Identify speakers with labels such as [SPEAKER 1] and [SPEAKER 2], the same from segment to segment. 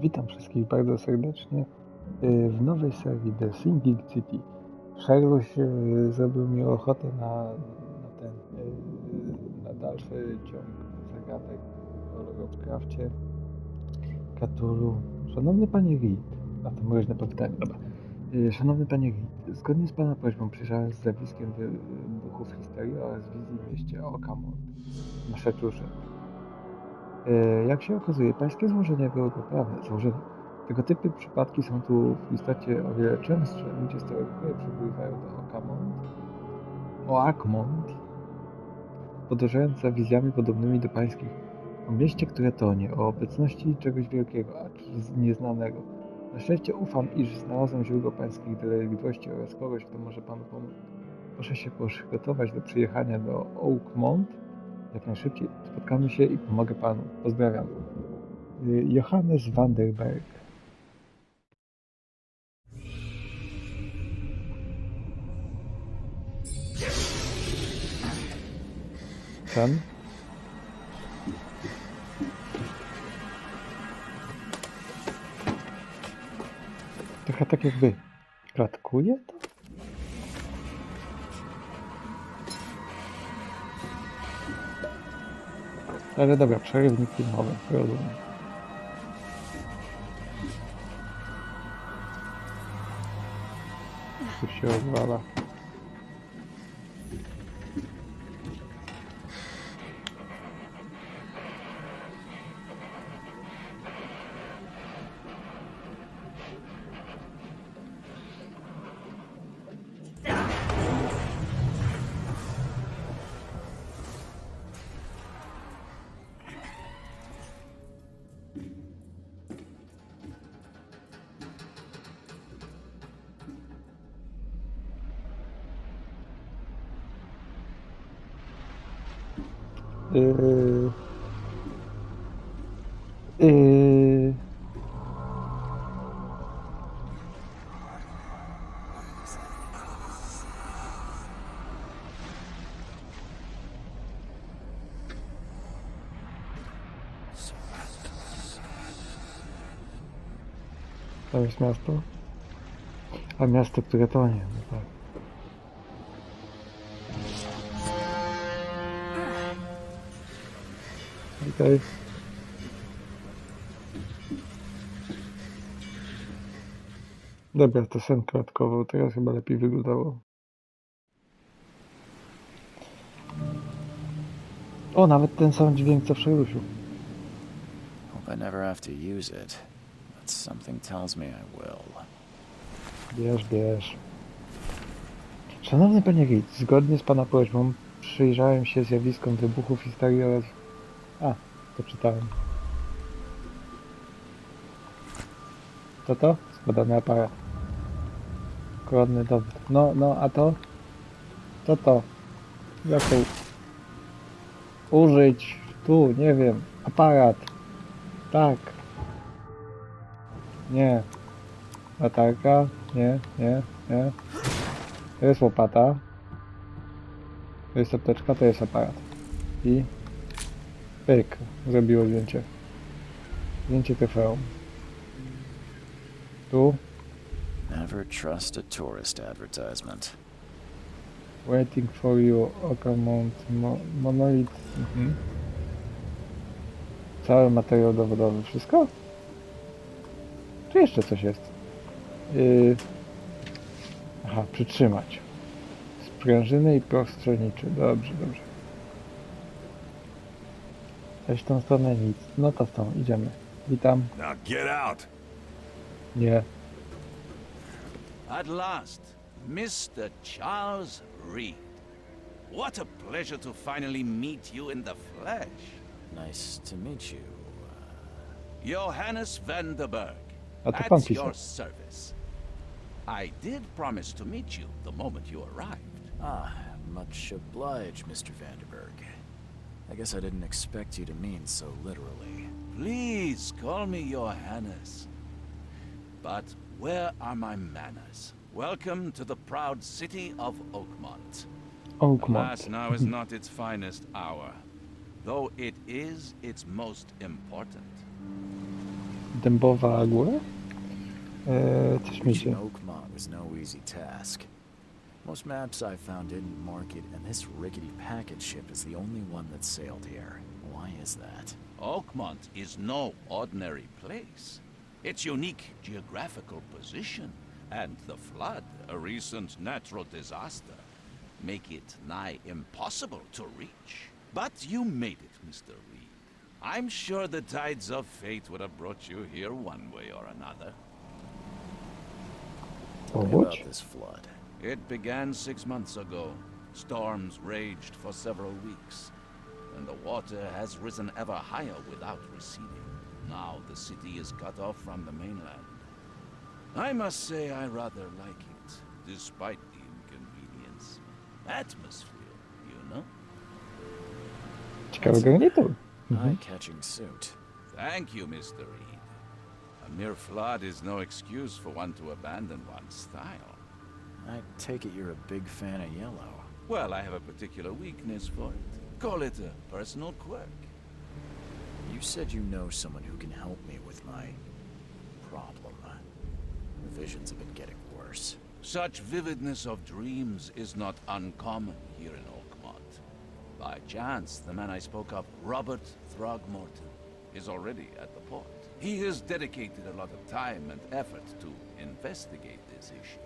[SPEAKER 1] Witam wszystkich bardzo serdecznie w nowej serii The Sinking City. Sherlock zrobił mi ochotę na dalszy ciąg zagadek o Lovecrafcie, Cthulhu. Szanowny panie Reed, a to mroźne powitanie, dobra. Szanowny panie Reed, zgodnie z pana prośbą przyjrzałem z zjawiskiem wybuchów histerii oraz wizji w mieście Okamont, Massachusetts. Jak się okazuje, pańskie złożenia były poprawne. Tego typu przypadki są tu w istocie o wiele częstsze. Ludzie z całego kraju przybywają do Oakmont, podążając za wizjami podobnymi do pańskich. O mieście, które tonie, o obecności czegoś wielkiego, acz nieznanego. Na szczęście ufam, iż znalazłem źródło pańskich dolegliwości oraz kogoś, kto może panu pomóc. Proszę się przygotować do przyjechania do Oakmont jak najszybciej. Spotkamy się i pomogę panu. Pozdrawiam. Johannes Vanderberg. Ten? Trochę tak jakby klatkuje to? Ale dobra, przerywnik filmowy, rozumiem. Tu się odwala. Yy... Yy... To jest miasto? A miasto, które tonie, no tak. Okej. Dobra, to sen klatkował, teraz chyba lepiej wyglądało. O, nawet ten sam dźwięk co w Sherlocku.
[SPEAKER 2] Hope I never have to use it, but something tells me I will.
[SPEAKER 1] Bierz. Szanowny panie Reed, zgodnie z pana prośbą przyjrzałem się zjawiskom wybuchów histerii oraz... A, to czytałem. To? Zbadany aparat. Koronny dowód. No, a to? To. Jak to użyć? Tu, nie wiem. Aparat. Tak. Nie. Latarka. Nie. To jest łopata. To jest apteczka, to jest aparat. I... pyk. Zrobiło zdjęcie. Zdjęcie TV. Tu.
[SPEAKER 2] Never trust a tourist advertisement.
[SPEAKER 1] Waiting for you. Okamont. Monolith. Cały materiał dowodowy. Wszystko? Tu jeszcze coś jest. Aha, przytrzymać. Sprężyny i proch strzelniczy. Dobrze. Weź tą stronę nic. No to stąd, idziemy. Witam.
[SPEAKER 3] Now get out!
[SPEAKER 1] Nie.
[SPEAKER 4] At last, Mr. Charles Reed. What a pleasure to finally meet you in the flesh.
[SPEAKER 2] Nice to meet you.
[SPEAKER 4] Johannes Vanderberg,
[SPEAKER 1] A to pan
[SPEAKER 4] at
[SPEAKER 1] pisał.
[SPEAKER 4] your service. I did promise to meet you the moment you arrived.
[SPEAKER 2] Much obliged, Mr. Vanderberg. I guess I didn't expect you to mean so literally.
[SPEAKER 4] Please call me Johannes. But where are my manners? Welcome to the proud city of Oakmont. Alas, now is not its finest hour, though it is its most important.
[SPEAKER 1] dębowa góra? Coś mi
[SPEAKER 2] Reaching
[SPEAKER 1] się...
[SPEAKER 2] Oakmont was no easy task. Most maps I found didn't mark it, and this rickety packet ship is the only one that sailed here. Why is that?
[SPEAKER 4] Oakmont is no ordinary place. Its unique geographical position and the flood, a recent natural disaster, make it nigh impossible to reach. But you made it, Mr. Reed. I'm sure the tides of fate would have brought you here one way or another.
[SPEAKER 2] Tell me about this flood.
[SPEAKER 4] It began 6 months ago. Storms raged for several weeks, and the water has risen ever higher without receding. Now the city is cut off from the mainland. I must say I rather like it, despite the inconvenience. Atmosphere, you know?
[SPEAKER 1] Ciekawy garnitur.
[SPEAKER 2] Eye-catching suit.
[SPEAKER 4] Thank you, Mr. Reed. A mere flood is no excuse for one to abandon one's style.
[SPEAKER 2] I take it you're a big fan of yellow.
[SPEAKER 4] Well, I have a particular weakness for it. Call it a personal quirk.
[SPEAKER 2] You said you know someone who can help me with my problem. The visions have been getting worse.
[SPEAKER 4] Such vividness of dreams is not uncommon here in Oakmont. By chance, the man I spoke of, Robert Throgmorton, is already at the port. He has dedicated a lot of time and effort to investigate this issue.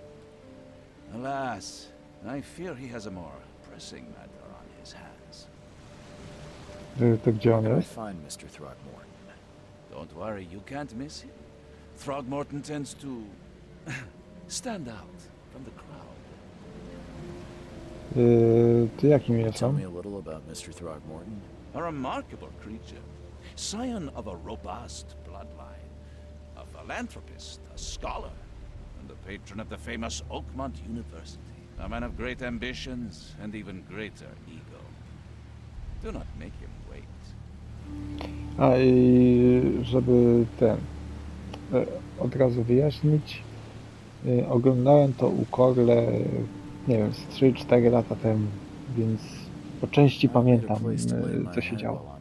[SPEAKER 4] Alas, I fear he has a more pressing matter on his hands.
[SPEAKER 1] To gdzie on
[SPEAKER 2] How do I
[SPEAKER 1] jest?
[SPEAKER 2] find Mr. Throgmorton?
[SPEAKER 4] Don't worry, you can't miss him. Throgmorton tends to stand out from the crowd.
[SPEAKER 1] To jakim jest
[SPEAKER 2] Tell
[SPEAKER 1] on?
[SPEAKER 2] me a little about Mr. Throgmorton.
[SPEAKER 4] A remarkable creature, scion of a robust bloodline, a philanthropist, a scholar, and the patron of the famous Oakmont University. A man of great ambitions and even greater ego. Do not make him wait.
[SPEAKER 1] A i żeby od razu wyjaśnić, oglądałem to u Korle, nie wiem, z 3-4 lata temu, więc po części pamiętam, co się działo.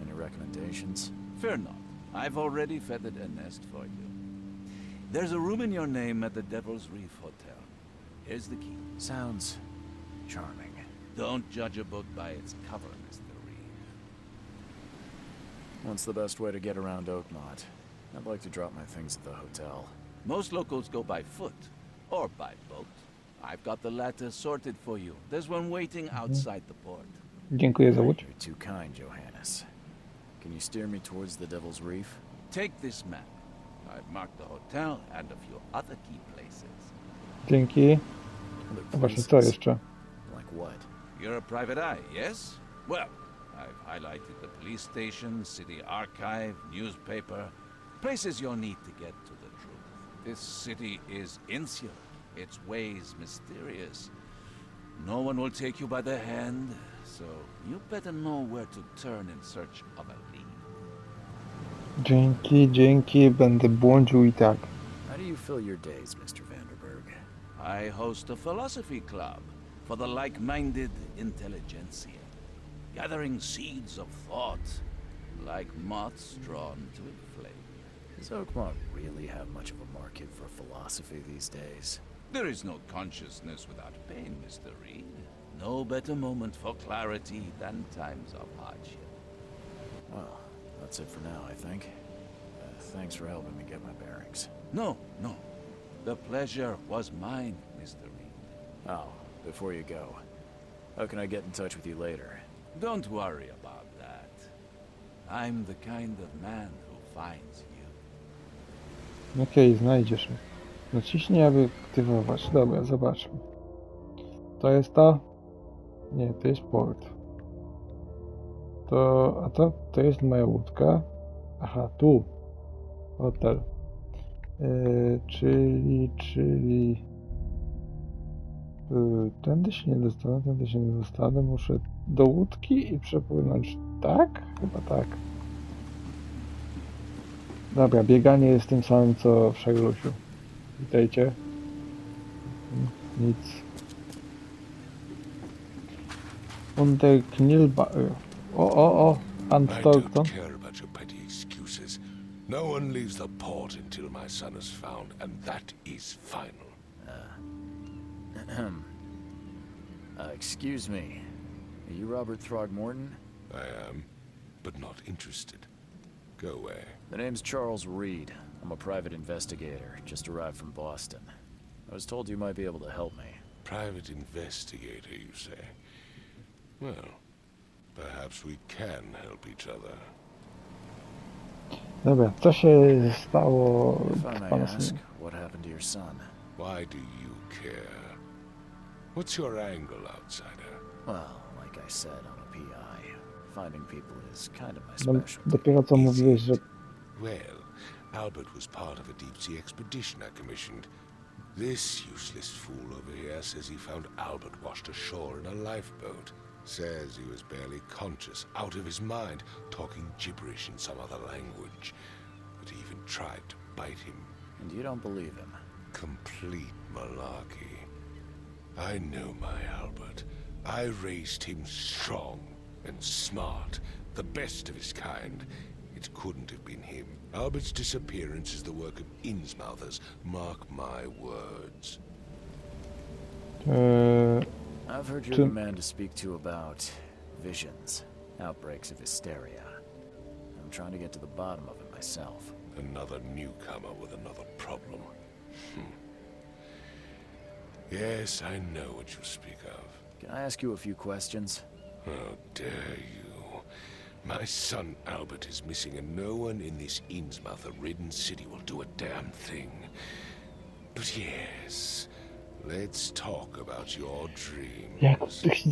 [SPEAKER 2] Any recommendations?
[SPEAKER 4] Fear not. I've already feathered a nest for you. There's a room in your name at the Devil's Reef Hotel. Here's the key.
[SPEAKER 2] Sounds charming.
[SPEAKER 4] Don't judge a book by its cover, Mr. Reed.
[SPEAKER 2] What's the best way to get around Oakmont? I'd like to drop my things at the hotel.
[SPEAKER 4] Most locals go by foot or by boat. I've got the latter sorted for you. There's one waiting outside the port.
[SPEAKER 1] Dziękuję za łódź.
[SPEAKER 2] You're too kind, Johannes. Can you steer me towards the Devil's Reef?
[SPEAKER 4] Take this map. I've marked the hotel and a few other key places.
[SPEAKER 1] Dzięki.
[SPEAKER 2] Other
[SPEAKER 1] A właśnie co
[SPEAKER 2] places?
[SPEAKER 1] jeszcze?
[SPEAKER 2] Like what?
[SPEAKER 4] You're a private eye, yes? Well, I've highlighted the police station, city archive, newspaper, places you'll need to get to the truth. This city is insular, its ways mysterious. No one will take you by the hand, so you better know where to turn in search of a lead.
[SPEAKER 1] Dzięki, będę błądził i tak.
[SPEAKER 2] How do you fill your days, Mr. Vanderberg?
[SPEAKER 4] I host a philosophy club for the like-minded intelligentsia, gathering seeds of thought like moths drawn to a flame.
[SPEAKER 2] Does Oakmont really have much of a market for philosophy these days?
[SPEAKER 4] There is no consciousness without pain, Mr. Reed. No better moment for clarity than times of hardship.
[SPEAKER 2] Well, that's it for now, I think. Thanks for helping me get my bearings.
[SPEAKER 4] No. The pleasure was mine, Mr. Reed.
[SPEAKER 2] Oh, before you go, how can I get in touch with you later?
[SPEAKER 4] Don't worry about that. I'm the kind of man who finds you.
[SPEAKER 1] Okej, znajdziesz mnie. Naciśnij, aby aktywować. Dobra, zobaczmy. To jest to? Nie, to jest port. To jest moja łódka. Aha, tu. Hotel. Czyli... Tędy się nie dostanę. Muszę do łódki i przepłynąć. Tak? Chyba tak. Dobra, bieganie jest tym samym co w Szeglusiu. Witajcie. Nic.
[SPEAKER 3] I
[SPEAKER 1] Antolkton.
[SPEAKER 3] don't care about your petty excuses. No one leaves the port until my son is found, and that is final.
[SPEAKER 2] Excuse me. Are you Robert Throgmorton?
[SPEAKER 3] I am, but not interested. Go away.
[SPEAKER 2] The name's Charles Reed. I'm a private investigator, just arrived from Boston. I was told you might be able to help me.
[SPEAKER 3] Private investigator, you say? Well, perhaps we can help each other.
[SPEAKER 1] Dobra, co się stało
[SPEAKER 2] If I
[SPEAKER 1] z
[SPEAKER 2] may
[SPEAKER 1] pana
[SPEAKER 2] ask,
[SPEAKER 1] synem?
[SPEAKER 2] what happened to your son?
[SPEAKER 3] Why do you care? What's your angle, outsider?
[SPEAKER 2] Well, like I said, I'm a PI. Finding people is kind of my
[SPEAKER 1] No,
[SPEAKER 2] specialty.
[SPEAKER 1] dopiero co mówiłeś, że
[SPEAKER 3] Well, Albert was part of a deep-sea expedition I commissioned. This useless fool over here says he found Albert washed ashore in a lifeboat. Says he was barely conscious, out of his mind, talking gibberish in some other language. But he even tried to bite him.
[SPEAKER 2] And you don't believe him?
[SPEAKER 3] Complete malarkey. I know my Albert. I raised him strong and smart, the best of his kind. It couldn't have been him. Albert's disappearance is the work of Innsmouthers, mark my words.
[SPEAKER 2] I've heard you're the man to speak to about visions, outbreaks of hysteria. I'm trying to get to the bottom of it myself.
[SPEAKER 3] Another newcomer with another problem. Yes, I know what you speak of.
[SPEAKER 2] Can I ask you a few questions?
[SPEAKER 3] How dare you? My son Albert is missing, and no one in this Innsmouther-ridden city will do a damn thing. But yes, let's talk about your dreams.
[SPEAKER 1] jak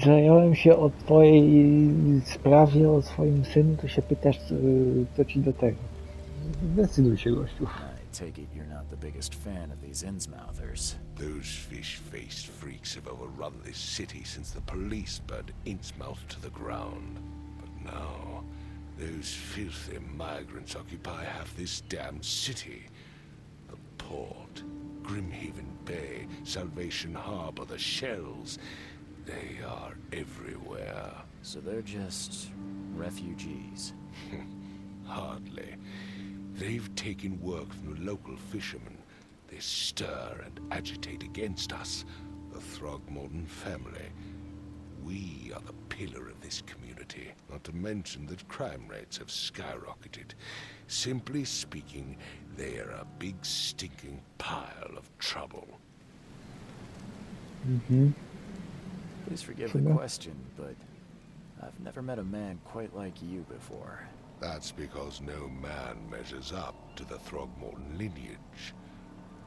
[SPEAKER 1] zająłem się o twojej sprawie, o swoim synu, to się pytasz, co ci do tego. Zdecyduj się, gościu.
[SPEAKER 2] I take it you're not the biggest fan of these Innsmouthers.
[SPEAKER 3] Those fish-faced freaks have overrun this city since the police burned Innsmouth to the ground. But now, those filthy migrants occupy half this damned city. The port, Grimhaven Bay, Salvation Harbor, the shells. They are everywhere.
[SPEAKER 2] So they're just refugees.
[SPEAKER 3] Hardly. They've taken work from the local fishermen. They stir and agitate against us, the Throgmorton family. We are the pillar of this community, not to mention that crime rates have skyrocketed. Simply speaking, they are a big stinking pile of trouble.
[SPEAKER 2] Please forgive the question, but I've never met a man quite like you before.
[SPEAKER 3] That's because no man measures up to the Throgmorton lineage.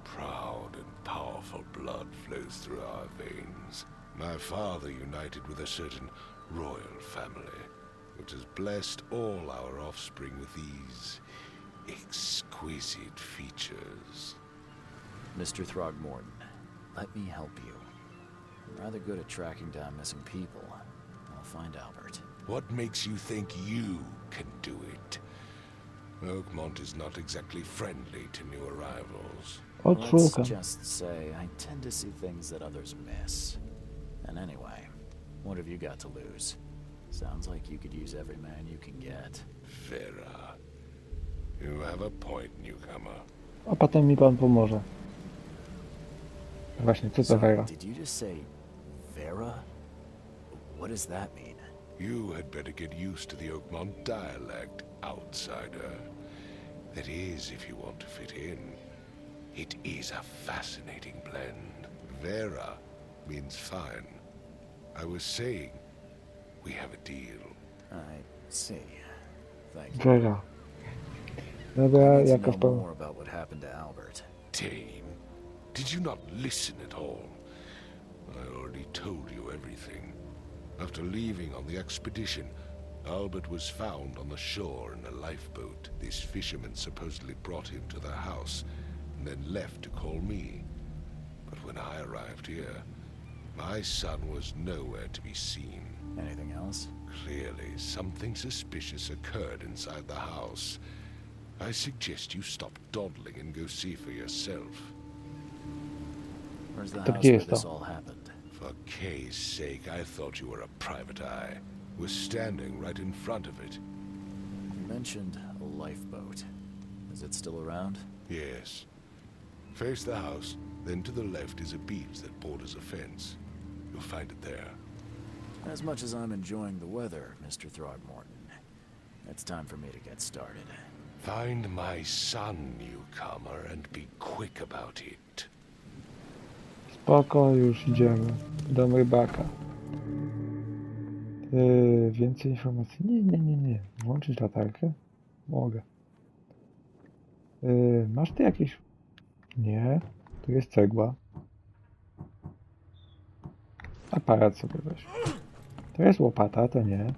[SPEAKER 3] Proud and powerful blood flows through our veins. My father united with a certain royal family, which has blessed all our offspring with these exquisite features.
[SPEAKER 2] Mr. Throgmorton, let me help you. I'm rather good at tracking down missing people. I'll find Albert.
[SPEAKER 3] What makes you think you can do it? Oakmont is not exactly friendly to new arrivals.
[SPEAKER 2] Let's
[SPEAKER 1] Odszukam.
[SPEAKER 2] just say I tend to see things that others miss. And anyway, what have you got to lose? Sounds like you could use every man you can get.
[SPEAKER 3] Vera, you have a point, newcomer.
[SPEAKER 1] A potem mi pan pomoże. Właśnie, co to
[SPEAKER 2] Sorry,
[SPEAKER 1] Vera?
[SPEAKER 2] did you just say Vera? What does that mean?
[SPEAKER 3] You had better get used to the Oakmont dialect, outsider. That is, if you want to fit in. It is a fascinating blend. Vera means fine. I was saying, we have a deal.
[SPEAKER 2] I see. Thank you.
[SPEAKER 1] Vera.
[SPEAKER 2] I
[SPEAKER 1] Dobra,
[SPEAKER 2] need to
[SPEAKER 1] jaka
[SPEAKER 2] know
[SPEAKER 1] sprawa?
[SPEAKER 2] more about what happened to Albert.
[SPEAKER 3] Dane, did you not listen at all? I already told you everything. After leaving on the expedition, Albert was found on the shore in a lifeboat. This fisherman supposedly brought him to their house, and then left to call me. But when I arrived here, my son was nowhere to be seen.
[SPEAKER 2] Anything else?
[SPEAKER 3] Clearly, something suspicious occurred inside the house. I suggest you stop dawdling and go see for yourself.
[SPEAKER 2] Where's the
[SPEAKER 1] To
[SPEAKER 2] house
[SPEAKER 1] gdzie
[SPEAKER 2] where
[SPEAKER 1] jest
[SPEAKER 2] this
[SPEAKER 1] to?
[SPEAKER 2] all happened?
[SPEAKER 3] For Kay's sake, I thought you were a private eye. Was standing right in front of it.
[SPEAKER 2] You mentioned a lifeboat. Is Is it still around?
[SPEAKER 3] Yes. Face the house, then to the left is a beach that borders a fence. You'll find it there.
[SPEAKER 2] As much as I'm enjoying the weather, Mr. Throgmorton, it's time for me to get started.
[SPEAKER 3] Find my son, newcomer, and be quick about it.
[SPEAKER 1] Spoko, już idziemy. Dom rybaka. Więcej informacji? Nie. Włączyć latarkę? Mogę. Masz ty jakieś... Nie. Tu jest cegła. Aparat sobie weź. To jest łopata, to nie.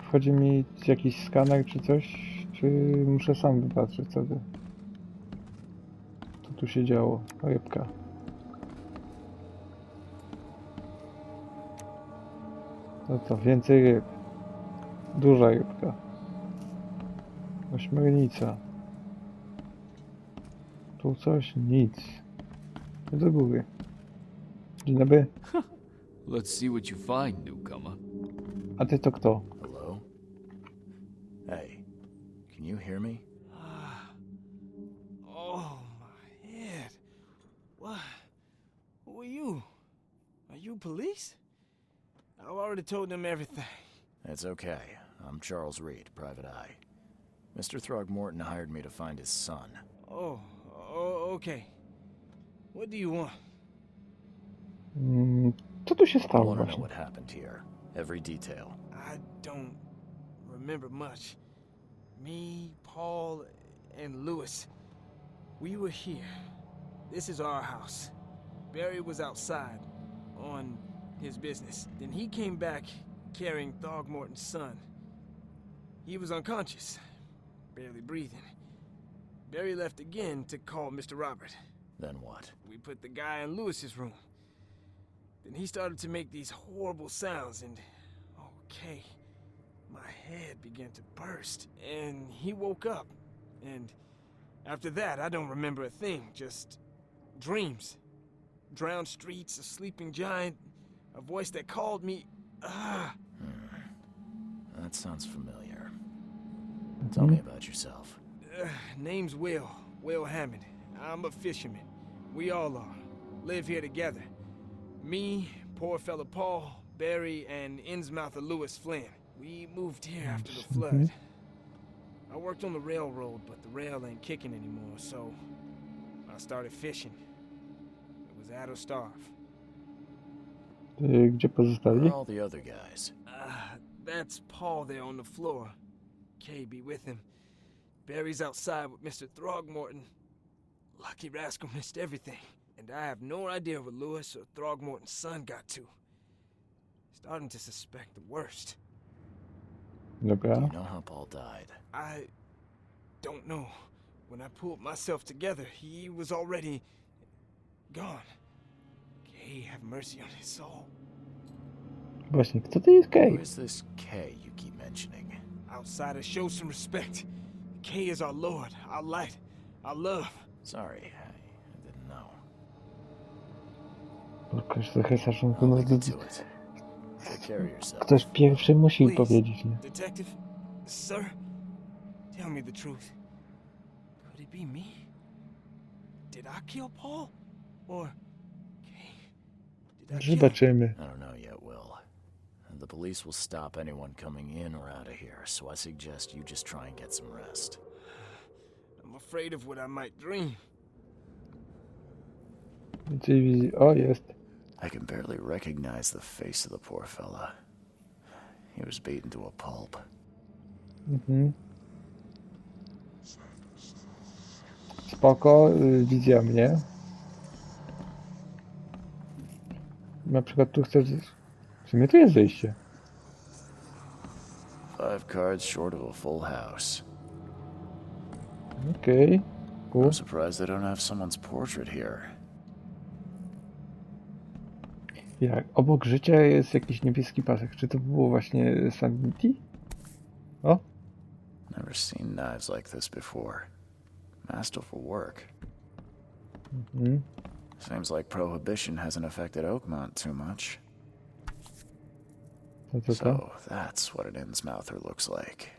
[SPEAKER 1] Wchodzi mi jakiś skaner czy coś? Czy muszę sam wypatrzeć sobie? Co tu się działo? Rybka. No to więcej ryb. Duża rybka. Ośmiornica. Tu coś? Nic. Do góry. Dzień dobry.
[SPEAKER 5] Let's see what you find, newcomer.
[SPEAKER 1] A ty to kto?
[SPEAKER 2] Hello? Hey, can you hear me?
[SPEAKER 6] Oh, my head. What? Who are you? Are you police? I've already told them everything.
[SPEAKER 2] It's okay. I'm Charles Reed, Private Eye. Mr. Throgmorton hired me to find his son.
[SPEAKER 6] Oh, okay. What do you want?
[SPEAKER 1] Co tu się
[SPEAKER 2] I
[SPEAKER 1] stało
[SPEAKER 2] want to know
[SPEAKER 1] właśnie?
[SPEAKER 2] what happened here. Every detail.
[SPEAKER 6] I don't remember much. Me, Paul, and Lewis, we were here. This is our house. Barry was outside on his business. Then he came back carrying Throgmorton's son. He was unconscious, barely breathing. Barry left again to call Mr. Robert.
[SPEAKER 2] Then what?
[SPEAKER 6] We put the guy in Lewis's room. Then he started to make these horrible sounds and... okay, my head began to burst. And he woke up. And after that, I don't remember a thing. Just dreams. Drowned streets, a sleeping giant, a voice that called me...
[SPEAKER 2] That sounds familiar. Tell me about yourself.
[SPEAKER 6] Name's Will Hammond. I'm a fisherman. We all are. Live here together. Me, poor fella Paul, Barry, and Innsmouther Lewis Flynn. We moved here after the flood. I worked on the railroad, but the rail ain't kicking anymore, so I started fishing. It was at or starve.
[SPEAKER 1] Gdzie
[SPEAKER 2] Where
[SPEAKER 1] pozostali?
[SPEAKER 2] are all the other guys?
[SPEAKER 6] That's Paul there on the floor. Kay be with him. Barry's outside with Mr. Throgmorton. Lucky rascal missed everything. And I have no idea where Lewis or Throgmorton's son got to. Starting to suspect the worst.
[SPEAKER 2] Do
[SPEAKER 1] Dobra.
[SPEAKER 2] you know how Paul died?
[SPEAKER 6] I don't know. When I pulled myself together, he was already gone. Kay have mercy on his soul.
[SPEAKER 1] Właśnie, kto to jest
[SPEAKER 2] Who
[SPEAKER 1] Kay?
[SPEAKER 2] is this K you keep mentioning?
[SPEAKER 6] Outsiders show some respect. Kay is our lord, our light, our love.
[SPEAKER 2] Sorry, I didn't know.
[SPEAKER 1] Jakoś trochę szacunku.
[SPEAKER 2] I'll
[SPEAKER 1] No,
[SPEAKER 2] leave you to it. Take care of yourself.
[SPEAKER 1] ktoś pierwszy musi
[SPEAKER 6] Please,
[SPEAKER 1] powiedzieć, nie?
[SPEAKER 6] Detective, sir, tell me the truth. Could it be me? Did I kill Paul? Or Kay? Did I kill him?
[SPEAKER 1] Zobaczymy.
[SPEAKER 2] I don't know yet, Will. The police will stop anyone coming in or out of here, so I suggest you just try and get some rest.
[SPEAKER 6] I'm afraid of what I might dream.
[SPEAKER 1] Więcej wizji. O, jest.
[SPEAKER 2] I can barely recognize the face of the poor fella. He was beaten to a pulp.
[SPEAKER 1] Spoko, wizja mnie. Na przykład tu chcę... W sumie tu jest zejście.
[SPEAKER 2] 5 cards short of a full house.
[SPEAKER 1] Okej. Cool.
[SPEAKER 2] I'm surprised they don't have someone's portrait here.
[SPEAKER 1] Jak obok życia jest jakiś niebieski pasek. Czy to było właśnie Sanity? O,
[SPEAKER 2] Never seen knives like this before. Masterful work. Seems like prohibition hasn't affected Oakmont too much.
[SPEAKER 1] to co to?
[SPEAKER 2] So that's what an Innsmouther looks like.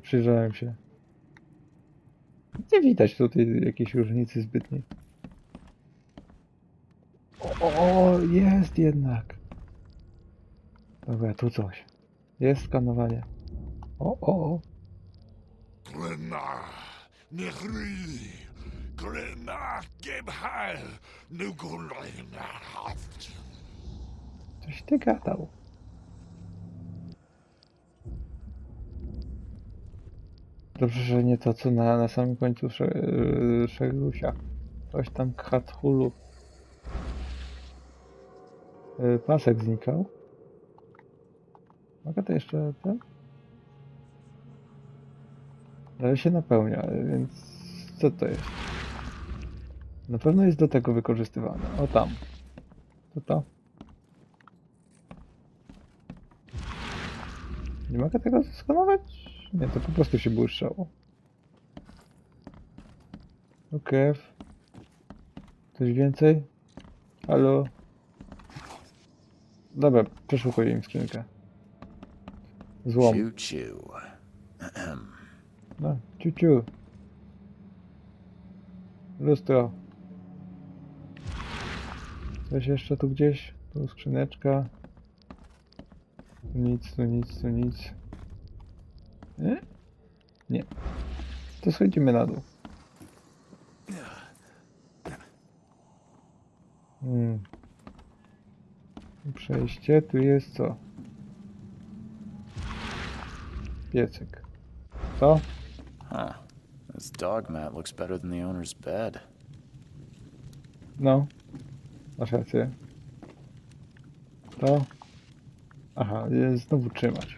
[SPEAKER 1] Przyjrzałem się. Nie widać tutaj jakiejś różnicy zbytniej. O, jest jednak. Dobra, tu coś. Jest skanowanie. O.
[SPEAKER 3] Glenna, Nehri, Glenna, Gebhal, Nugulena.
[SPEAKER 1] Coś ty gadał. Dobrze, że nie to co na samym końcu Szerusia. Coś tam Khathulu. Pasek znikał. Mogę to jeszcze ten? Ale się napełnia, więc co to jest? Na pewno jest do tego wykorzystywane. O tam. To? Nie mogę tego skanować? Nie, to po prostu się błyszczało. Krew. Coś więcej? Halo? Dobra, przeszukuję im skrzynkę. Złom.
[SPEAKER 2] Choo-choo.
[SPEAKER 1] No, ciu. Lustro. Coś jeszcze tu gdzieś? Tu skrzyneczka. Tu nic. Nie? Nie. To schodzimy na dół. Przejście, tu jest co? Piecyk. To?
[SPEAKER 2] Huh. This dog mat looks better than the owner's bed.
[SPEAKER 1] No. Masz rację. To? Aha, znowu trzymać.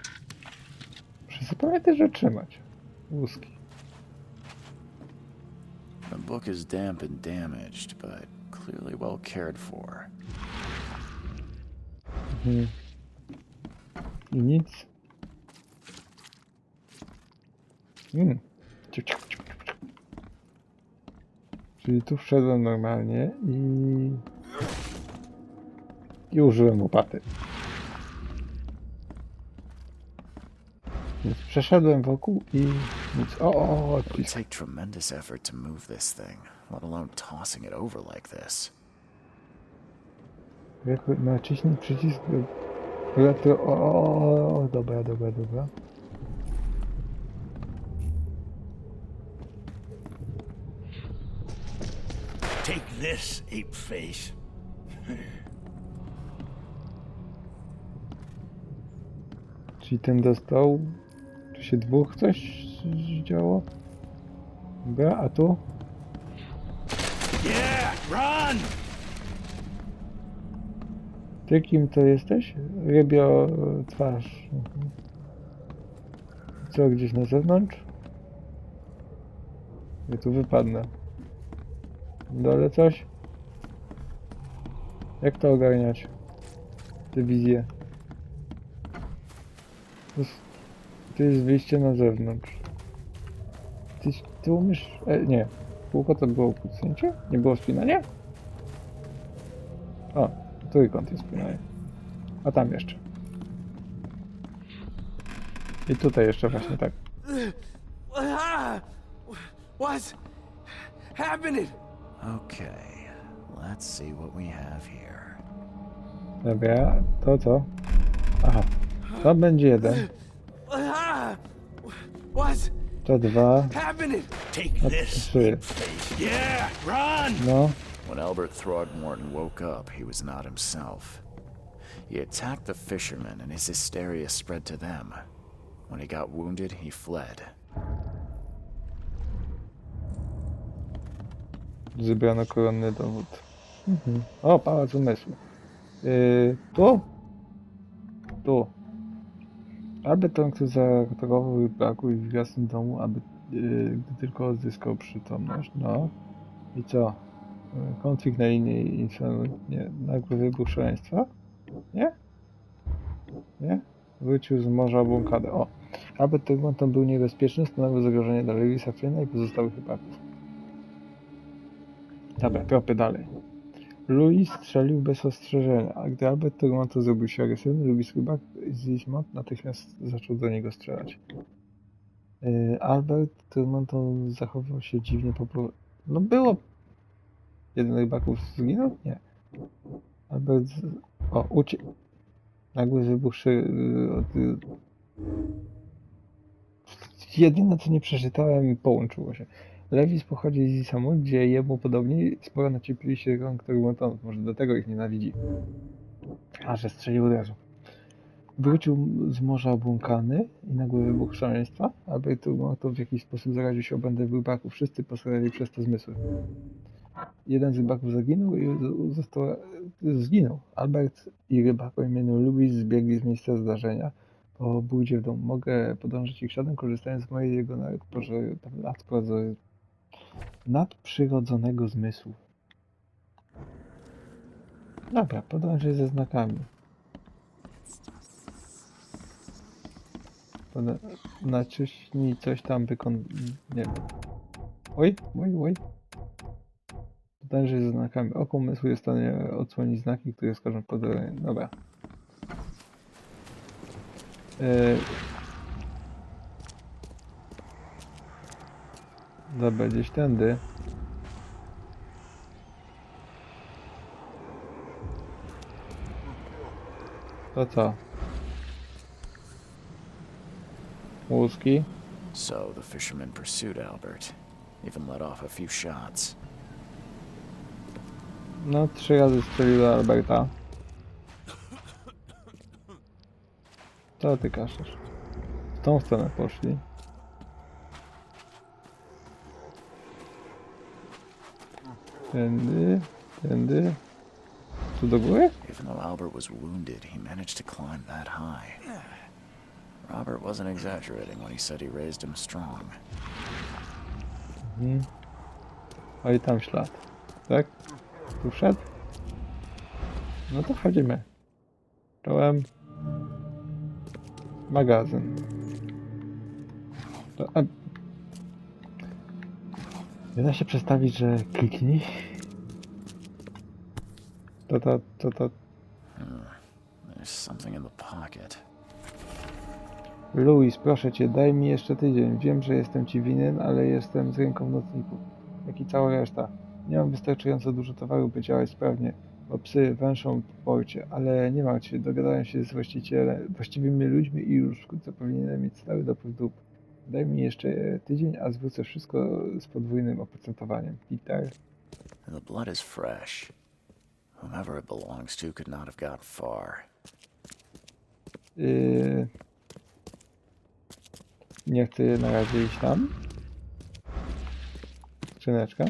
[SPEAKER 1] Muszę pamiętać, że trzymać. Łuski.
[SPEAKER 2] The book is damp and damaged, but clearly well cared for.
[SPEAKER 1] I nic. Czyli tu wszedłem normalnie i użyłem łopaty. Więc przeszedłem wokół i nic. O,
[SPEAKER 2] It would take tremendous effort to move this thing, let alone tossing it over like this.
[SPEAKER 1] Naciśnij przycisk. Dobra.
[SPEAKER 4] Take this, ape face.
[SPEAKER 1] Czyli ten dostał. Tu się dwóch coś działo? Dobra, a tu?
[SPEAKER 4] Yeah, run!
[SPEAKER 1] Ty kim to jesteś? Rybio twarz. Co, gdzieś na zewnątrz? Ja tu wypadnę. Dole coś? Jak to ogarniać? Te wizje. To jest wyjście na zewnątrz. Ty umiesz... nie. Kółko to było kucnięcie? Nie było spinania? O, trójkąt jest spinanie. A tam jeszcze. I tutaj jeszcze właśnie tak.
[SPEAKER 6] What's happening?
[SPEAKER 2] Okay, let's see what we have here.
[SPEAKER 1] Dobra, to co? Aha, to będzie jeden.
[SPEAKER 6] What's
[SPEAKER 1] To dwa.
[SPEAKER 6] happening?
[SPEAKER 4] Take
[SPEAKER 1] A
[SPEAKER 4] this,
[SPEAKER 1] trzy.
[SPEAKER 4] ape face. Yeah, run!
[SPEAKER 1] No.
[SPEAKER 2] When Albert Throgmorton woke up, he was not himself. He attacked the fishermen, and his hysteria spread to them. When he got wounded, he fled.
[SPEAKER 1] Zebrano koronny dowód. O, pałac umysłu. Tu? Tu. Aby ten, kto zaatakował i brakł w jasnym domu, aby gdy tylko odzyskał przytomność. No. I co? Konflikt na linii Inferno. Nie. Nagły wybuch szaleństwa? Nie? Nie? Wrócił z morza błąkadę. O. Aby ten był niebezpieczny, stanowił zagrożenie dla Lewisa Flyna i pozostałych chłopaków. Dobra, tropy dalej. Louis strzelił bez ostrzeżenia, a gdy Albert Toronto zrobił się agresywny, Louis rybak z Ismont natychmiast zaczął do niego strzelać. Albert Turmonton zachował się dziwnie No było... Jeden z rybaków zginął? Nie. Albert... O, uciekł. Nagły wybuch Jedyne co nie przeczytałem połączyło się. Lewis pochodzi z Isamu, gdzie jemu podobni sporo naciepili się rąk Turmontonów. Może dlatego ich nienawidzi. A, że strzelił od razu. Wrócił z morza obłąkany i nagły wybuch szaleństwa, aby to w jakiś sposób zaraził się obędem rybaków. Wszyscy posrali przez to zmysły. Jeden z rybaków zaginął i zginął. Albert i rybak o imieniu Louis zbiegli z miejsca zdarzenia po bójdzie w domu. Mogę podążyć ich śladem, korzystając z mojego nadprzyrodzonego zmysłu. Dobra, podążaj ze znakami. Naciśnij coś tam nie wiem. Oj. Podążaj ze znakami. Oko umysłu jest w stanie odsłonić znaki, które wskażą podążanie. Dobra. Dobra, gdzieś tędy. To co? Łuski?
[SPEAKER 2] So the fisherman pursued Albert, even let off a few shots.
[SPEAKER 1] No, 3 razy strzelił do Alberta. Co ty kaszesz? W tą stronę poszli. Tędy. Tu do góry?
[SPEAKER 2] Even though Albert was wounded, he managed to climb that high. Robert wasn't exaggerating when he said he raised him strong.
[SPEAKER 1] O i tam ślad. Tak? Tu wszedł? No to wchodzimy. Czołem. Magazyn. Nie da się przestawić, że kliknij. To.
[SPEAKER 2] There's something in the pocket.
[SPEAKER 1] Louis, proszę cię, daj mi jeszcze tydzień. Wiem, że jestem ci winien, ale jestem z ręką w nocniku. Jak i cała reszta. Nie mam wystarczająco dużo towaru, by działać sprawnie, bo psy węszą po porcie, ale nie martw się, dogadałem się z właściwymi ludźmi i już wkrótce powinienem mieć stały dopływ dóbr. Daj mi jeszcze tydzień, a zwrócę wszystko z podwójnym oprocentowaniem. Peter.
[SPEAKER 2] The blood is fresh. Whomever it belongs to could not have got far.
[SPEAKER 1] Nie chcę na razie iść tam. Skrzyneczka.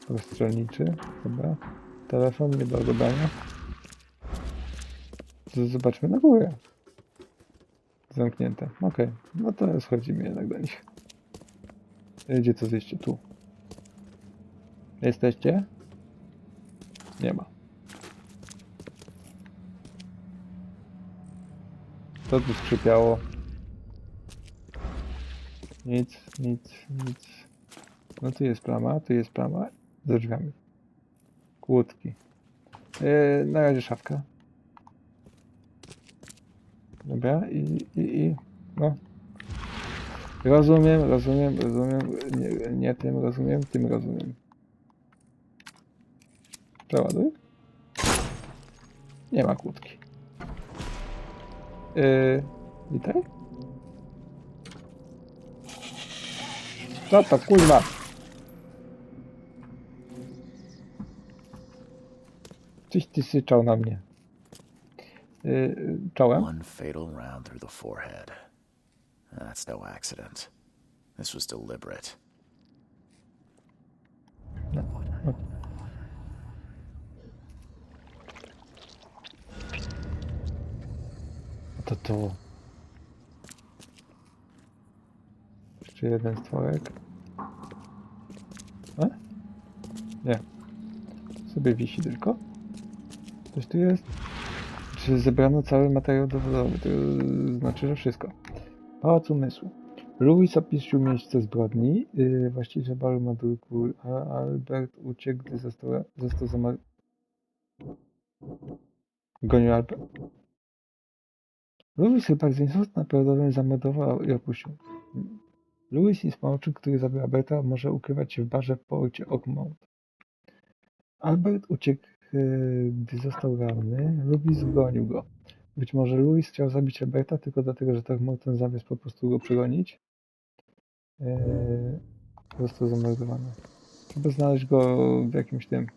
[SPEAKER 1] Rozstrzelniczy. Dobra. Telefon nie do odebrania. Zobaczmy na górę. Zamknięte. Okej. No to schodzimy jednak do nich. Gdzie to zejście? Tu. Jesteście? Nie ma. Co tu skrzypiało? Nic. No tu jest plama. Za drzwiami. Kłódki. Na razie szafka. Dobra, no. Rozumiem. Nie tym rozumiem, tym rozumiem. Przeładuj. Nie ma kłódki. Witaj? Co to kurwa? Coś ty syczał na mnie. Czołem?
[SPEAKER 2] One fatal round through the forehead. That's no accident. This was deliberate.
[SPEAKER 1] No. To. Jeszcze jeden stworek. Nie. Sobie wisi tylko. Coś tu jest? Czy zebrano cały materiał dowodowy? To znaczy, że wszystko. Pałac umysłu. Louis opisał miejsce zbrodni. Właściciel baru Madurku Albert uciekł, gdy został Gonił Albert. Louis chyba z instytutu naprawdę zamordował i opuścił. Louis jest małczyk, który zabił Alberta, może ukrywać się w barze w porcie Oakmont. Albert uciekł, gdy został ranny. Louis zgonił go. Być może Louis chciał zabić Alberta tylko dlatego, że Throckmorton zamiast po prostu go przegonić. Został zamordowany. Trzeba znaleźć go w jakimś tym...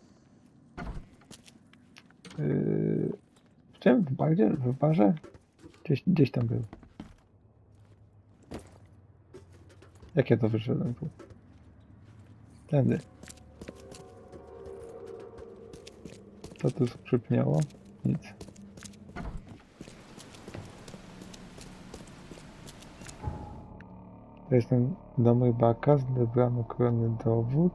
[SPEAKER 1] w czym? W barze? W barze? Gdzieś tam był. Jak ja to wyszedłem tu? Tędy. Co tu skrzypniało? Nic. To jest ten dom rybaka, zebrano koronny dowód.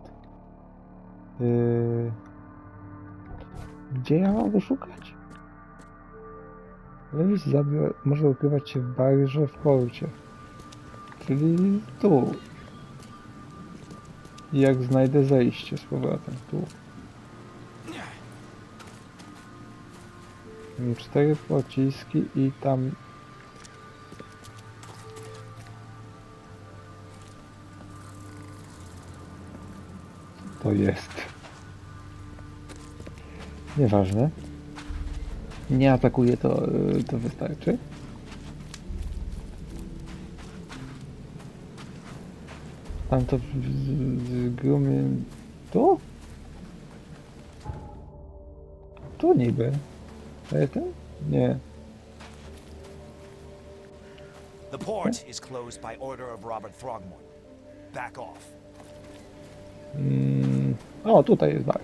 [SPEAKER 1] Gdzie ja mam go szukać? Lewis może ukrywać się w barze w porcie. Czyli tu. I jak znajdę zejście z powrotem, tu. 4 pociski i tam... To jest. Nieważne. Nie atakuje, to wystarczy. Tam to z grumie... Tu? Tu niby. Ten? Nie.
[SPEAKER 7] The port is closed by order of Robert Throgmorton. Back off.
[SPEAKER 1] O, tutaj jest bar.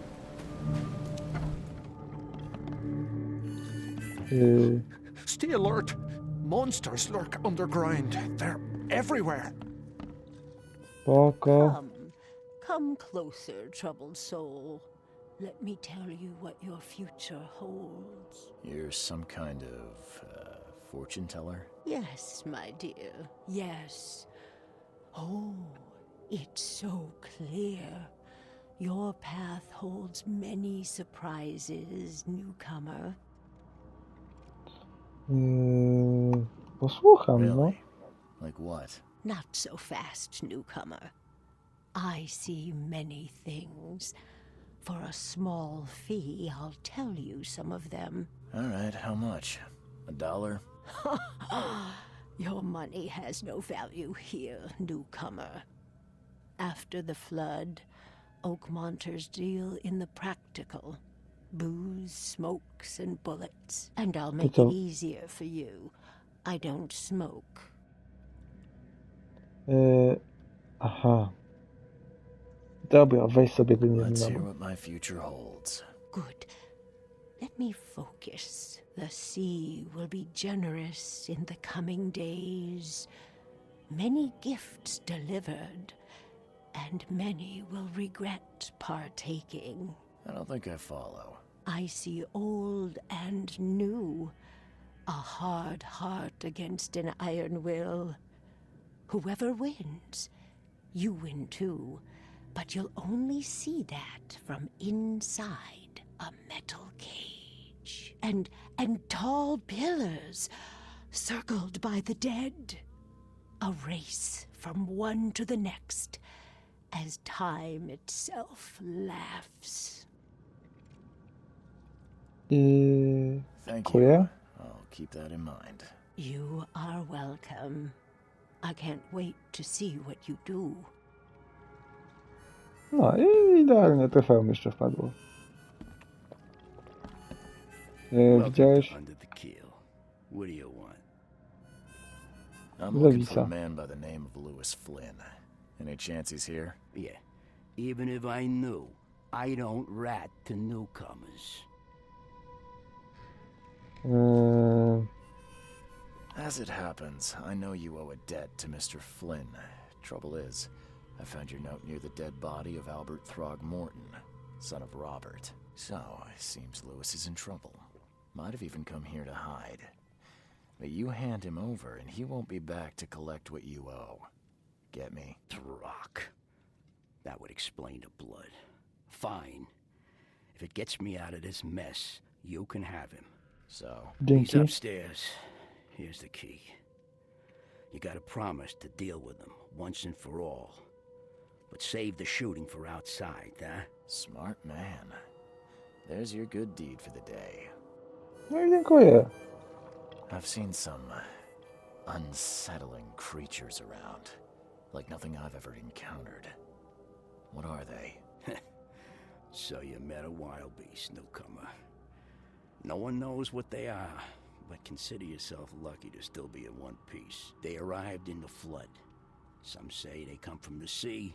[SPEAKER 3] Stay alert! Monsters lurk underground. They're everywhere.
[SPEAKER 1] Spoko.
[SPEAKER 8] Come closer, troubled soul. Let me tell you what your future holds.
[SPEAKER 2] You're some kind of fortune teller?
[SPEAKER 8] Yes, my dear, yes. Oh, it's so clear. Your path holds many surprises, newcomer.
[SPEAKER 1] Posłucham, no.
[SPEAKER 2] Really? Like what?
[SPEAKER 8] Not so fast, newcomer. I see many things. For a small fee, I'll tell you some of them.
[SPEAKER 2] All right, how much? $1?
[SPEAKER 8] Your money has no value here, newcomer. After the flood, Oakmonters deal in the practical. Booze, smokes, and bullets. And I'll make it easier for you. I don't smoke.
[SPEAKER 1] Aha. Dobra, weź sobie go nie
[SPEAKER 2] Let's hear
[SPEAKER 1] znam.
[SPEAKER 2] what my future holds.
[SPEAKER 8] Good. Let me focus. The sea will be generous in the coming days. Many gifts delivered, and many will regret partaking.
[SPEAKER 2] I don't think I follow.
[SPEAKER 8] I see old and new. A hard heart against an iron will. Whoever wins, you win too. But you'll only see that from inside a metal cage. And tall pillars circled by the dead. A race from one to the next as time itself laughs.
[SPEAKER 2] Thank
[SPEAKER 1] Dziękuję.
[SPEAKER 2] you. I'll keep that in mind.
[SPEAKER 8] You are welcome. I can't wait to see what you do.
[SPEAKER 1] No i idealnie trofeum jeszcze wpadło. Widziałeś?
[SPEAKER 7] Under the kill. What do you want?
[SPEAKER 2] I'm looking for a
[SPEAKER 1] Lewisa.
[SPEAKER 2] man by the name of Lewis Flynn. Any chance he's here?
[SPEAKER 7] Yeah. Even if I knew, I don't rat to newcomers.
[SPEAKER 2] As it happens, I know you owe a debt to Mr. Flynn. Trouble is, I found your note near the dead body of Albert Throgmorton, son of Robert. So, it seems Lewis is in trouble. Might have even come here to hide. But you hand him over, and he won't be back to collect what you owe. Get me?
[SPEAKER 7] Throck. That would explain the blood. Fine. If it gets me out of this mess, you can have him.
[SPEAKER 2] So,
[SPEAKER 7] He's
[SPEAKER 1] Dzięki.
[SPEAKER 7] upstairs. Here's the key. You gotta promise to deal with them once and for all. But save the shooting for outside, huh?
[SPEAKER 2] Smart man. There's your good deed for the day.
[SPEAKER 1] No i dziękuję.
[SPEAKER 2] I've seen some unsettling creatures around. Like nothing I've ever encountered. What are they?
[SPEAKER 7] So you met a wild beast, newcomer. No one knows what they are, but consider yourself lucky to still be in one piece. They arrived in the flood. Some say they come from the sea.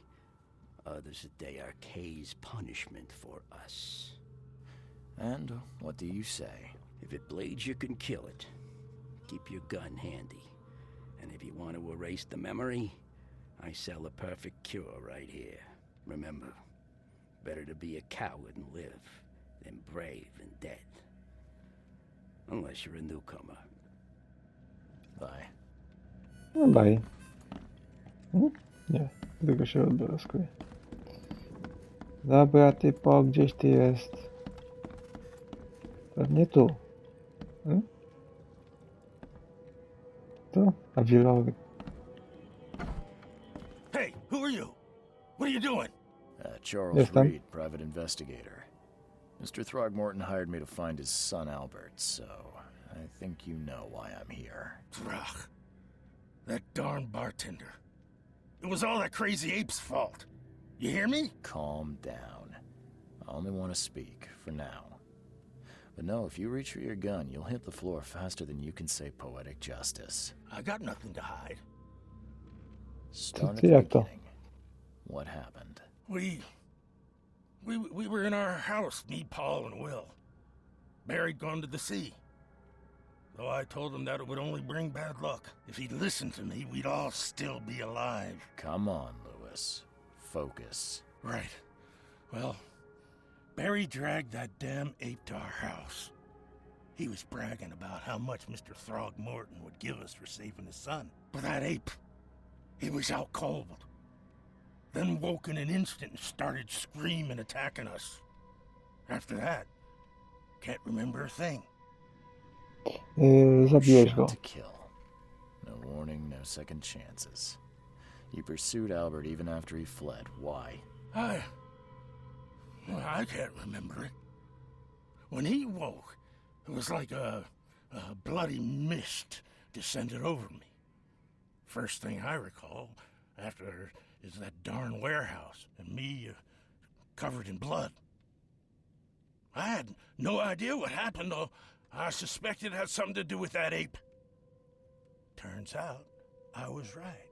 [SPEAKER 7] Others that they are Kay's punishment for us.
[SPEAKER 2] And what do you say?
[SPEAKER 7] If it bleeds, you can kill it. Keep your gun handy. And if you want to erase the memory, I sell a perfect cure right here. Remember, better to be a coward and live than brave and dead. Unless you're a newcomer.
[SPEAKER 2] Bye.
[SPEAKER 1] No bye. Nie, tylko się odblaskuje. Dobra, typo, gdzieś ty jest? Pewnie tu. Tu? A wielowy.
[SPEAKER 9] Hey, who are you? What are you doing?
[SPEAKER 2] Charles
[SPEAKER 1] Jestem.
[SPEAKER 2] Reed, private investigator. Mr. Throgmorton hired me to find his son Albert, so I think you know why I'm here.
[SPEAKER 9] Throg. That darn bartender. It was all that crazy ape's fault. You hear me?
[SPEAKER 2] Calm down. I only want to speak, for now. But no, if you reach for your gun, you'll hit the floor faster than you can say poetic justice.
[SPEAKER 9] I got nothing to hide.
[SPEAKER 2] Start at
[SPEAKER 1] ty
[SPEAKER 2] the
[SPEAKER 1] jak to?
[SPEAKER 2] beginning. What happened?
[SPEAKER 9] We were in our house, me, Paul, and Will. Barry'd gone to the sea. Though I told him that it would only bring bad luck. If he'd listened to me, we'd all still be alive.
[SPEAKER 2] Come on, Lewis. Focus.
[SPEAKER 9] Right. Well, Barry dragged that damn ape to our house. He was bragging about how much Mr. Throgmorton would give us for saving his son. But that ape, he was out cold. Then woke in an instant and started screaming, attacking us. After that, can't remember a thing.
[SPEAKER 1] Zabiłeś
[SPEAKER 2] Shot
[SPEAKER 1] go.
[SPEAKER 2] to kill. No warning, no second chances. You pursued Albert even after he fled. Why?
[SPEAKER 9] I can't remember it. When he woke, it was like a bloody mist descended over me. First thing I recall after is that darn warehouse and me covered in blood. I had no idea what happened, though. I suspected it had something to do with that ape. Turns out, I was right.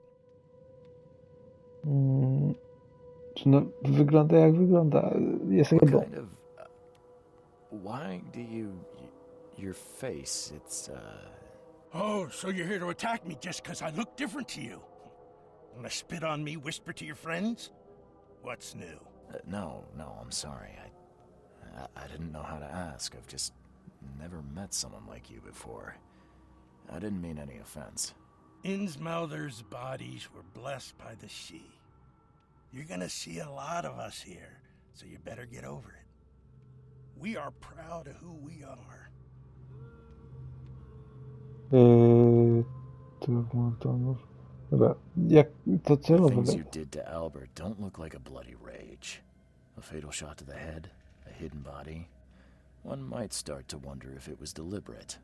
[SPEAKER 1] No, wygląda jak wygląda. Jest
[SPEAKER 2] What
[SPEAKER 1] rybą.
[SPEAKER 2] kind of... why do you... your face, it's,
[SPEAKER 9] Oh, so you're here to attack me just because I look different to you? Wanna spit on me, whisper to your friends? What's new?
[SPEAKER 2] no, I'm sorry. I didn't know how to ask. I've just never met someone like you before. I didn't mean any offense.
[SPEAKER 9] Innsmouther's bodies were blessed by the sea. You're gonna see a lot of us here, so you better get over it. We are proud of who we are.
[SPEAKER 1] Throgmortonów. Dobra, jak to
[SPEAKER 2] The
[SPEAKER 1] celowo?
[SPEAKER 2] things you did to Albert don't look like a bloody rage. A fatal shot to the head, a hidden body. One might start to wonder if it was deliberate.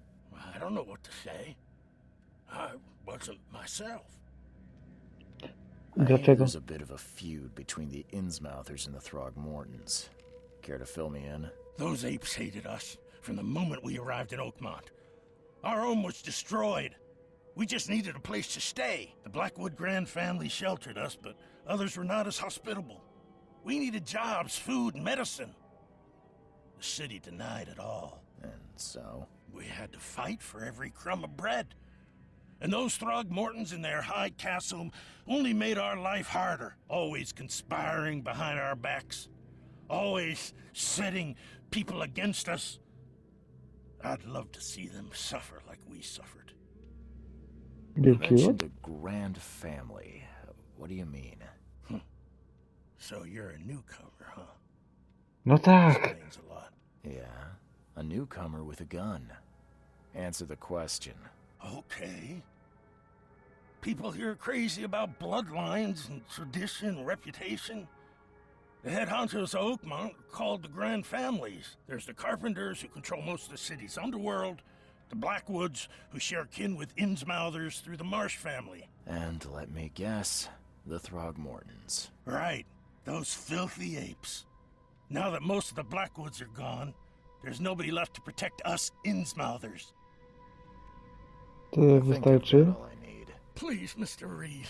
[SPEAKER 9] I don't know what to say. I wasn't myself.
[SPEAKER 2] I hear
[SPEAKER 1] Dlaczego?
[SPEAKER 2] there's a bit of a feud between the Innsmouthers and the Throgmortons. Care to fill me in?
[SPEAKER 9] Those apes hated us from the moment we arrived in Oakmont. Our home was destroyed. We just needed a place to stay. The Blackwood Grand family sheltered us, but others were not as hospitable. We needed jobs, food, and medicine. The city denied it all.
[SPEAKER 2] And so?
[SPEAKER 9] We had to fight for every crumb of bread. And those Throgmortons in their high castle only made our life harder, always conspiring behind our backs, always setting people against us. I'd love to see them suffer like we suffered.
[SPEAKER 2] You
[SPEAKER 1] Wielki
[SPEAKER 2] mentioned
[SPEAKER 1] łód?
[SPEAKER 2] a grand family. What do you mean?
[SPEAKER 9] So you're a newcomer, huh?
[SPEAKER 1] No tak.
[SPEAKER 9] Explains a lot.
[SPEAKER 2] Yeah, a newcomer with a gun. Answer the question.
[SPEAKER 9] Okay. People here are crazy about bloodlines and tradition and reputation. The head honchos of Oakmont are called the Grand Families. There's the Carpenters, who control most of the city's underworld, the Blackwoods, who share kin with Innsmouthers through the Marsh family.
[SPEAKER 2] And let me guess, the Throgmortons.
[SPEAKER 9] Right, those filthy apes. Now that most of the Blackwoods are gone, there's nobody left to protect us Innsmouthers.
[SPEAKER 1] To
[SPEAKER 2] I think I've got
[SPEAKER 1] wystarczy?
[SPEAKER 2] all I need.
[SPEAKER 9] Please, Mr. Reed,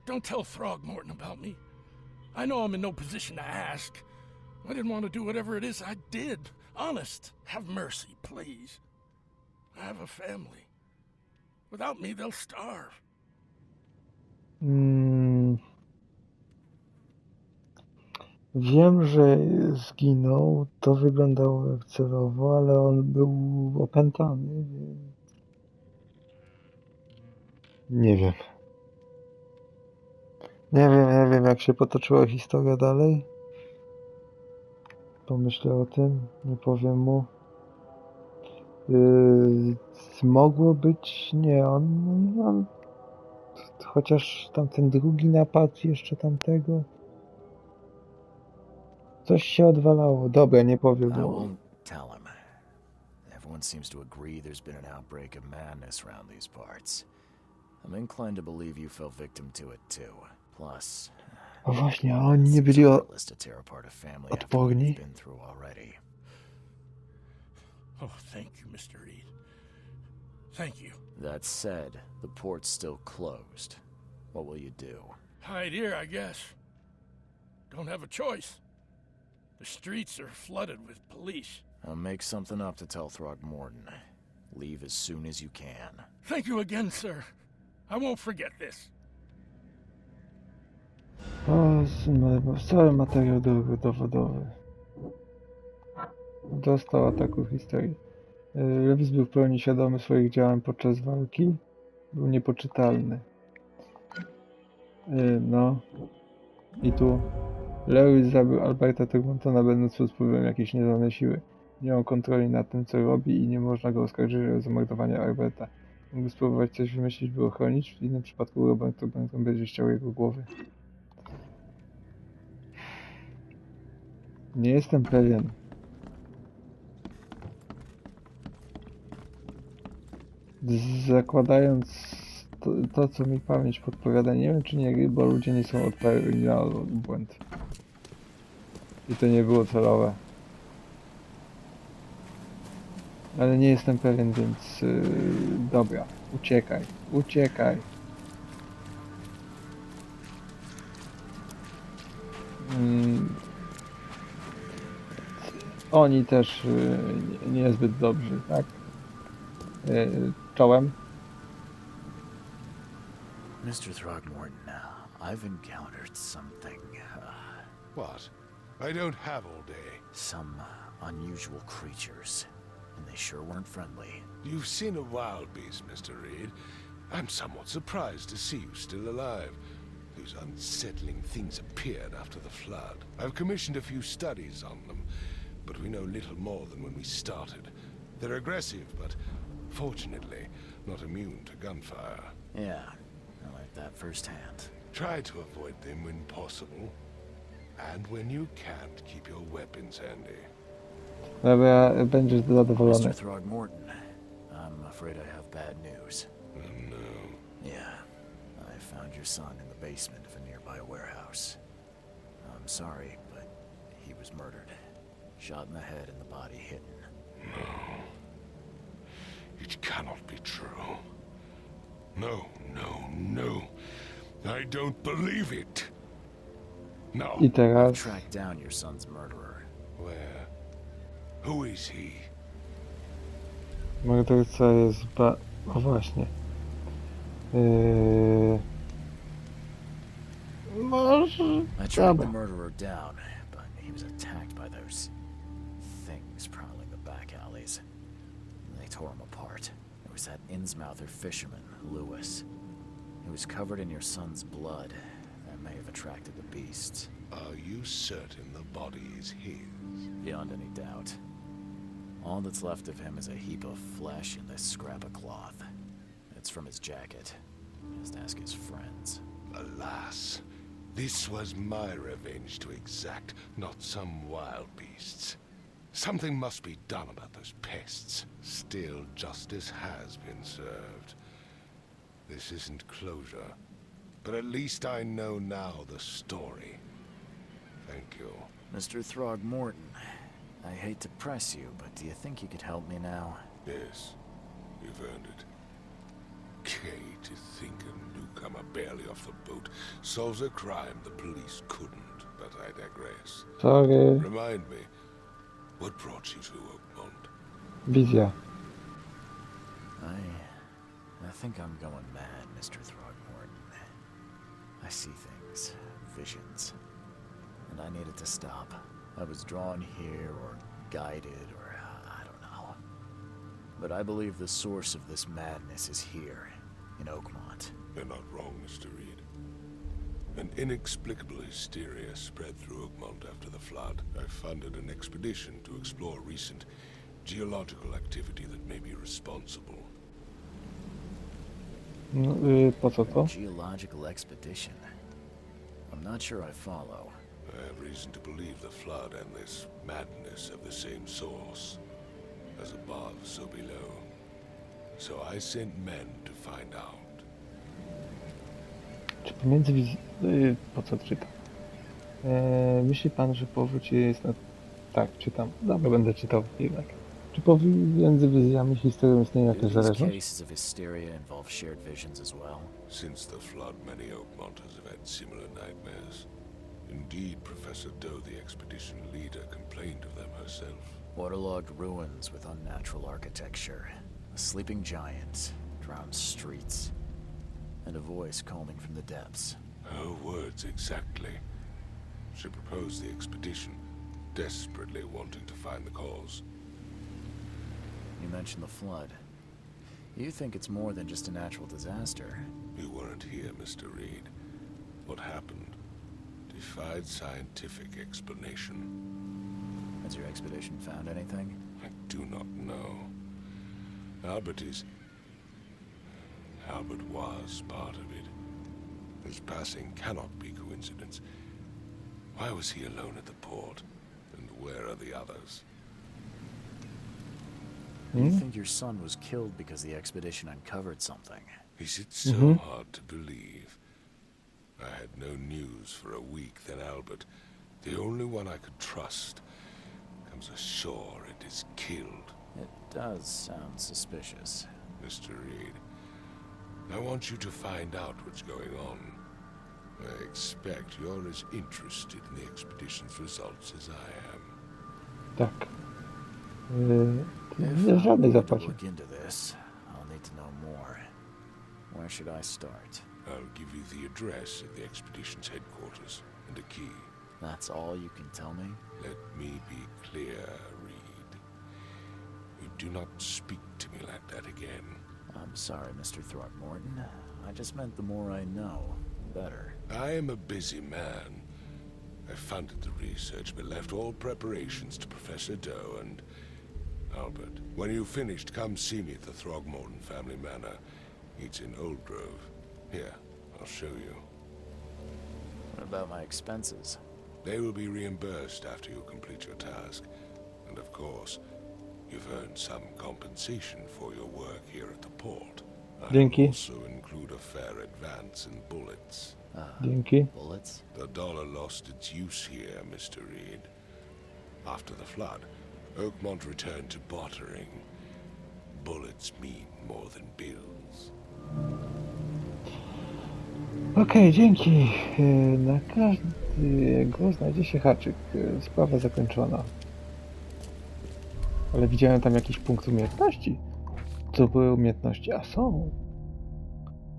[SPEAKER 9] don't tell Throgmorton about me. I know I'm in no position to ask. I didn't want to do whatever it is I did. Honest, have mercy, please. I have a family. Without me, they'll starve.
[SPEAKER 1] Wiem, że zginął. To wyglądało jak celowo, ale on był opętany, więc... Nie wiem. Nie wiem jak się potoczyła historia dalej. Pomyślę o tym, nie powiem mu. Mogło być... Nie, on... Chociaż tamten drugi napad jeszcze tamtego... Coś się odwalało. Dobra, nie powiem,
[SPEAKER 2] I
[SPEAKER 1] bo...
[SPEAKER 2] won't tell him. Everyone seems to agree there's been an outbreak of madness around these parts. I'm inclined to believe you fell victim to it too. Plus,
[SPEAKER 1] A właśnie, a oni nie
[SPEAKER 2] it's
[SPEAKER 1] byli
[SPEAKER 2] heartless to tear apart a family after what
[SPEAKER 1] odporni?
[SPEAKER 2] you've been through already.
[SPEAKER 9] Oh, thank you, Mr. Reed. Thank you.
[SPEAKER 2] That said, the port's still closed. What will you do?
[SPEAKER 9] Hide here, I guess. Don't have a choice. The streets are flooded with police.
[SPEAKER 2] I'll make something up to tell Throgmorton. Leave as soon as you can.
[SPEAKER 9] Thank you again, sir. I won't forget this.
[SPEAKER 1] O, cały materiał dowodowy. Dostał ataku w historii. Lewis był w pełni świadomy swoich działań podczas walki. Był niepoczytalny. No. I tu Lewis zabił Alberta Turmontona, będąc pod wpływem jakiejś nieznanej siły. Nie miał kontroli nad tym, co robi i nie można go oskarżyć o zamordowanie Alberta. Mógł spróbować coś wymyślić, by ochronić. W innym przypadku Robert Turmonton będzie chciał jego głowy. Nie jestem pewien. Zakładając to, co mi pamięć podpowiada, nie wiem czy nie, bo ludzie nie są odporni na błęd. I to nie było celowe. Ale nie jestem pewien, więc dobra, uciekaj, uciekaj. Oni też niezbyt dobrzy, tak? Czołem.
[SPEAKER 2] Mr. Throgmorton, I've encountered something,
[SPEAKER 3] What? I don't have all day.
[SPEAKER 2] some unusual creatures, and they sure weren't friendly.
[SPEAKER 3] You've seen a wild beast, Mr. Reed. I'm somewhat surprised to see you still alive. Those unsettling things appeared after the flood. I've commissioned a few studies on them, but we know little more than when we started. They're aggressive, but fortunately not immune to gunfire.
[SPEAKER 2] Yeah, I like that firsthand.
[SPEAKER 3] Try to avoid them when possible. And when you can't, keep your weapons handy.
[SPEAKER 1] Dobra, będziesz zadowolony.
[SPEAKER 2] Mr. Throgmorton, I'm afraid I have bad news.
[SPEAKER 3] Oh, no.
[SPEAKER 2] Yeah, I found your son in the basement of a nearby warehouse. I'm sorry, but he was murdered. Shot in the head and the body hidden.
[SPEAKER 3] No. It cannot be true. No, no, no. I don't believe it. No.
[SPEAKER 1] I teraz...
[SPEAKER 2] I've tracked down your son's murderer.
[SPEAKER 3] Where? Who is he?
[SPEAKER 1] Morderca jest O właśnie. Może...
[SPEAKER 2] I tracked the
[SPEAKER 1] Dobra.
[SPEAKER 2] murderer down, but he was attacked by those things prowling the back alleys. They tore him apart. There was that Innsmouther fisherman, Lewis. He was covered in your son's blood. That may have attracted the beasts.
[SPEAKER 3] Are you certain the body is his?
[SPEAKER 2] Beyond any doubt. All that's left of him is a heap of flesh and this scrap of cloth. footprints from his jacket. Just ask his friends.
[SPEAKER 3] Alas, this was my revenge to exact, not some wild beast's. Something must be done about those pests. Still, justice has been served. This isn't closure, but at least I know now the story. Thank you.
[SPEAKER 2] Mr. Throgmorton, I hate to press you, but do you think you could help me now?
[SPEAKER 3] Yes, you've earned it. Kay, to think a newcomer barely off the boat solves a crime the police couldn't, but I digress.
[SPEAKER 1] Sorry.
[SPEAKER 3] Remind me, what brought you to Oakmont?
[SPEAKER 1] Wizja.
[SPEAKER 2] I think I'm going mad, Mr. Throgmorton. I see things, visions, and I needed to stop. I was drawn here, or guided, or I don't know. But I believe the source of this madness is here, in Oakmont.
[SPEAKER 3] You're not wrong, Mr. Reed. An inexplicable hysteria spread through Oakmont after the flood. I funded an expedition to explore recent geological activity that may be responsible.
[SPEAKER 1] Po co to?
[SPEAKER 2] Geological expedition. I'm not sure I follow.
[SPEAKER 3] I have reason to believe the flood and this madness have the same source. As above, so below. So I sent men to find out.
[SPEAKER 1] Czy pomiędzy po co czytam? Myśli pan, że powrót jest na... Tak, czytam. Dobra, będę czytał jednak. Czy pomiędzy wizjami i historią istnieje
[SPEAKER 2] Do
[SPEAKER 1] jakaś
[SPEAKER 2] these
[SPEAKER 1] zależność?
[SPEAKER 2] cases of hysteria involve shared visions as well?
[SPEAKER 3] Since the flood, many Oakmonters have had similar nightmares. Indeed, Professor Doe, the expedition leader, complained of them herself.
[SPEAKER 2] Waterlogged ruins with unnatural architecture, a sleeping giant, drowned streets, and a voice calling from the depths.
[SPEAKER 3] Her words exactly. She proposed the expedition, desperately wanting to find the cause.
[SPEAKER 2] You mentioned the flood. You think it's more than just a natural disaster.
[SPEAKER 3] You weren't here, Mr. Reed. What happened defied scientific explanation.
[SPEAKER 2] Has your expedition found anything?
[SPEAKER 3] I do not know. Albert was part of it. His passing cannot be coincidence. Why was he alone at the port? And where are the others?
[SPEAKER 2] You think your son was killed because the expedition uncovered something?
[SPEAKER 3] Is it so hard to believe? I had no news for a week, then Albert, the only one I could trust, comes ashore and is killed.
[SPEAKER 2] It does sound suspicious.
[SPEAKER 3] Mr. Reed, I want you to find out what's going on. I expect you're as interested in the expedition's results as I am.
[SPEAKER 1] Tak.
[SPEAKER 2] If
[SPEAKER 1] Nie
[SPEAKER 2] I'm
[SPEAKER 1] żadnej
[SPEAKER 2] going to
[SPEAKER 1] zapaści.
[SPEAKER 2] look into this, I'll need to know more. Where should I start?
[SPEAKER 3] I'll give you the address of the expedition's headquarters and a key.
[SPEAKER 2] That's all you can tell me?
[SPEAKER 3] Let me be clear, Reed. You do not speak to me like that again.
[SPEAKER 2] I'm sorry, Mr. Throgmorton. I just meant the more I know, the better.
[SPEAKER 3] I am a busy man. I funded the research, but left all preparations to Professor Doe and Albert. When you've finished, come see me at the Throgmorton family manor. It's in Old Grove. Here, I'll show you.
[SPEAKER 2] What about my expenses?
[SPEAKER 3] They will be reimbursed after you complete your task. And of course, you've earned some compensation for your work here at the port. I'll
[SPEAKER 1] Dzięki.
[SPEAKER 3] also include a fair advance in bullets.
[SPEAKER 1] Dzięki.
[SPEAKER 2] Bullets?
[SPEAKER 3] The dollar lost its use here, Mr. Reed. After the flood, Oakmont returned to bartering. Bullets mean more than bills.
[SPEAKER 1] Okej, dzięki. Na każdego znajdzie się haczyk. Sprawa zakończona. Ale widziałem tam jakiś punkt umiejętności. Co były umiejętności? A są.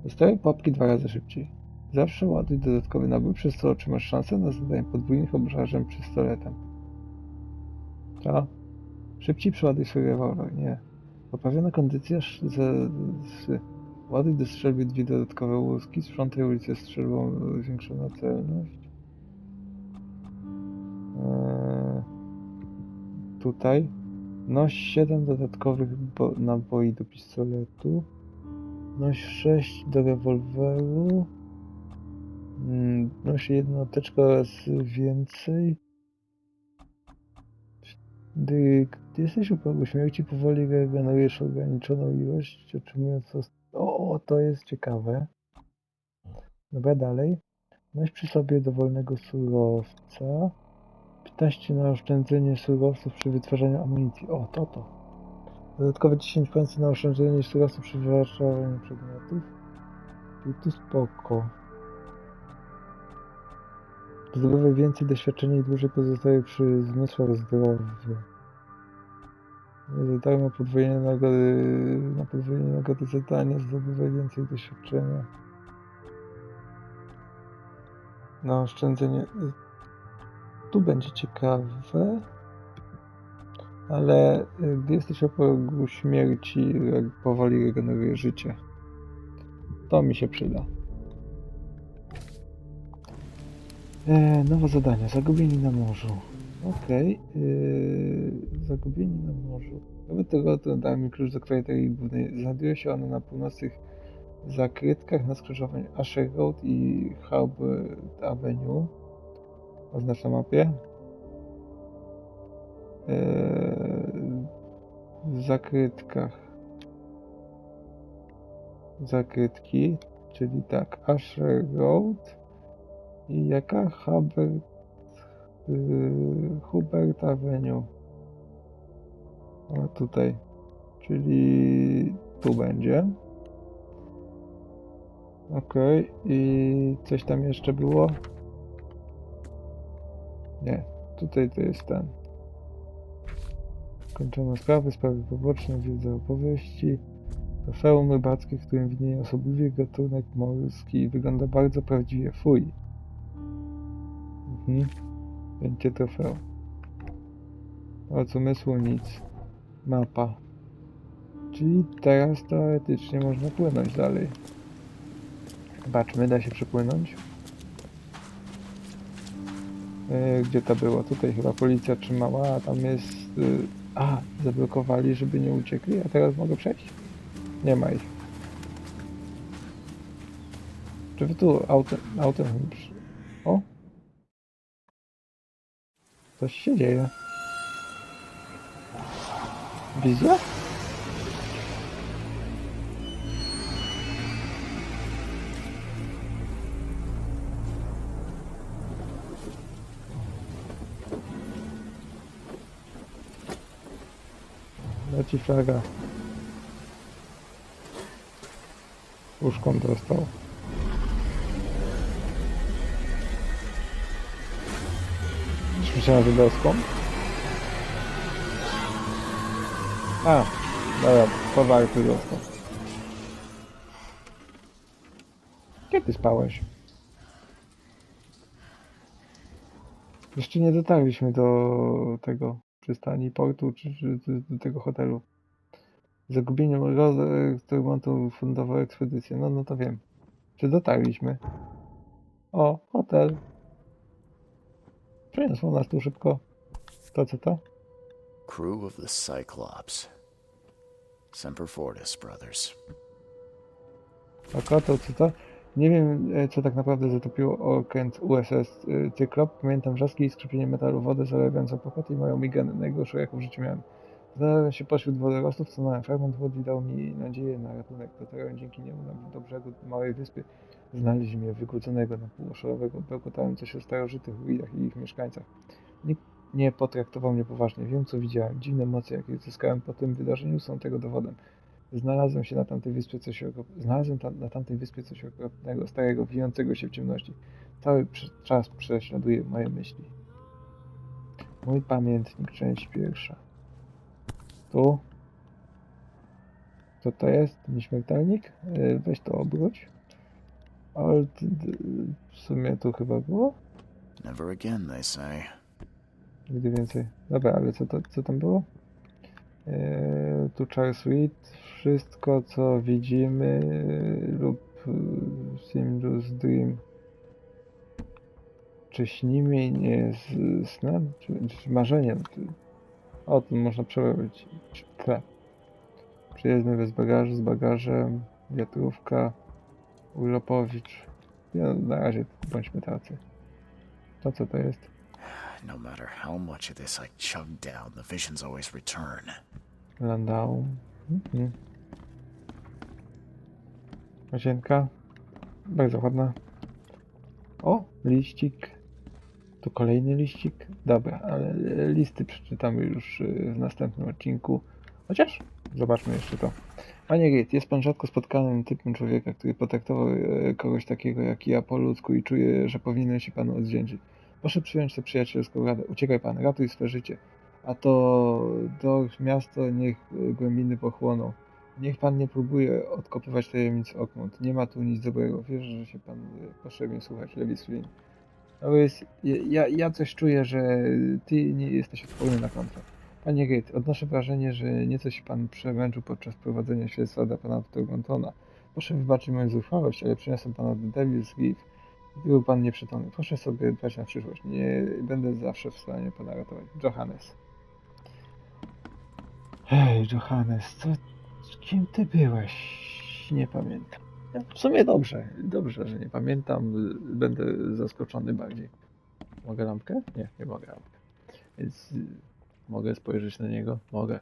[SPEAKER 1] Dostaję pułapki 2 razy szybciej. Zawsze ładuj dodatkowy nabój, przez co otrzymasz szansę na zadanie podwójnych obrażeń pistoletem. Co? Szybciej przeładuj swój rewolwer. Nie. Poprawiona kondycja ładuj do strzelby 2 dodatkowe łuski, sprzątaj ulicę strzelbą, zwiększona celność. Tutaj. Noś 7 dodatkowych naboi do pistoletu. Noś 6 do rewolweru. Nosi jedną apteczkę oraz więcej. Gdy jesteś u progu śmierci, powoli regenerujesz ograniczoną ilość, otrzymując... O, to jest ciekawe. Dobra, dalej. Noś przy sobie dowolnego surowca. 15 na oszczędzenie surowców przy wytwarzaniu amunicji. O, to. Dodatkowe 10% na oszczędzenie surowców przy wytwarzaniu przedmiotów. I tu spoko. Zdobywaj więcej doświadczenia i dłużej pozostaje przy zmysłach zdrowiu. Za darmo podwojenie nagody, na podwojenie nagody zadania zdobywaj więcej doświadczenia. Na oszczędzenie... Tu będzie ciekawe. Ale gdy jesteś o progu śmierci, powoli regeneruje życie. To mi się przyda. Nowe zadanie. Zagubieni na morzu. Okej. Zagubieni na morzu. Wobec tego to da mi klucz do kraterii głównej. Znajduje się ono na północnych zakrytkach na skrzyżowaniu Asher Road i Harbour Avenue. Oznacz na mapie. W zakrytkach. Zakrytki, czyli tak, Asher Road i jaka? Hubert Avenue. O, tutaj, czyli tu będzie. Okej, i coś tam jeszcze było? Nie, tutaj to jest ten. Kończono sprawy poboczne, wiedza opowieści. Trofeum rybackie, w którym widnieje osobliwy gatunek morski. Wygląda bardzo prawdziwie. Fuj. Będzie trofeum. Od umysłu nic. Mapa. Czyli teraz teoretycznie można płynąć dalej. Zobaczmy, da się przepłynąć. Gdzie to było? Tutaj chyba policja trzymała, a tam jest... zablokowali, żeby nie uciekli, a teraz mogę przejść? Nie ma ich. Czy wy tu autem... O! Coś się dzieje. Wizja? Leci flaga. Łóżką dostał. Myślałem, że deską. Dobra, powarty dostał. Kiedy spałeś? Jeszcze nie dotarliśmy do tego przystani portu, czy do tego hotelu. Zagubieniem remontu fundował ekspedycję. No to wiem. Czy dotarliśmy? O, hotel. Przeniosło nas tu szybko. To co to?
[SPEAKER 2] Crew of the Cyclops. Semper Fortis, brothers.
[SPEAKER 1] Oko, to co to? Nie wiem, co tak naprawdę zatopiło okręt USS Cyklop. Pamiętam wrzaski i skrzypienie metalu, wodę zalewającą pokład i moją migrę najgorszą, jaką w życiu miałem. Znalazłem się pośród wodorostów, stanąłem. Fragment wody dał mi nadzieję na ratunek. Dotarłem dzięki niemu do brzegu małej wyspy. Znaleźli mnie wygłodzonego na półoszalowego. Bełkotałem coś o starożytnych ruinach i ich mieszkańcach. Nikt nie potraktował mnie poważnie. Wiem, co widziałem. Dziwne emocje, jakie zyskałem po tym wydarzeniu, są tego dowodem. Znalazłem na tamtej wyspie coś okropnego, starego, wijącego się w ciemności. Cały czas prześladuje moje myśli. Mój pamiętnik, część pierwsza. Tu? Co to jest? Nieśmiertelnik? Weź to obróć. Ale w sumie tu chyba było?
[SPEAKER 2] Never again, they say.
[SPEAKER 1] Nigdy więcej. Dobra, ale co tam było? Tu Charles Reed. Wszystko, co widzimy lub Simulus Dream. Czy śnimy nie jest snem? Czy marzeniem? O, tu można przerobić. Przyjezdny bez bagaży, z bagażem. Wiatrówka, Urlopowicz. Ja, na razie bądźmy tacy. To co to jest?
[SPEAKER 2] No matter how much of this I chug down, the visions always return.
[SPEAKER 1] Landau. Łazienka. Bardzo ładna. O, liścik. Tu kolejny liścik. Dobra, ale listy przeczytamy już w następnym odcinku. Chociaż zobaczmy jeszcze to. Panie Reed, jest pan rzadko spotkanym typem człowieka, który potraktował kogoś takiego jak ja po ludzku i czuje, że powinien się panu odwdzięczyć. Proszę przyjąć tę przyjacielską radę. Uciekaj pan, ratuj swe życie. A to miasto niech głębiny pochłoną. Niech pan nie próbuje odkopywać tajemnic Oakmont. Nie ma tu nic dobrego. Wierzę, że się pan proszę mnie słuchać, Levis Flynn. No jest, ja coś czuję, że ty nie jesteś odporny na konflikt. Panie Reed, odnoszę wrażenie, że nieco się pan przemęczył podczas prowadzenia śledztwa dla pana Tormentona. Proszę wybaczyć moją zuchwałość, ale przyniosłem pana do Devil's Reef i był pan nieprzytomny. Proszę sobie dbać na przyszłość. Nie będę zawsze w stanie pana ratować. Johannes. Hej, Johannes, kim ty byłeś? Nie pamiętam. W sumie dobrze, że nie pamiętam. Będę zaskoczony bardziej. Mogę lampkę? Nie, nie mogę lampkę. Więc mogę spojrzeć na niego? Mogę.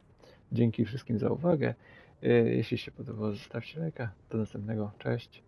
[SPEAKER 1] Dzięki wszystkim za uwagę. Jeśli się podobało, zostawcie lajka. Do następnego. Cześć.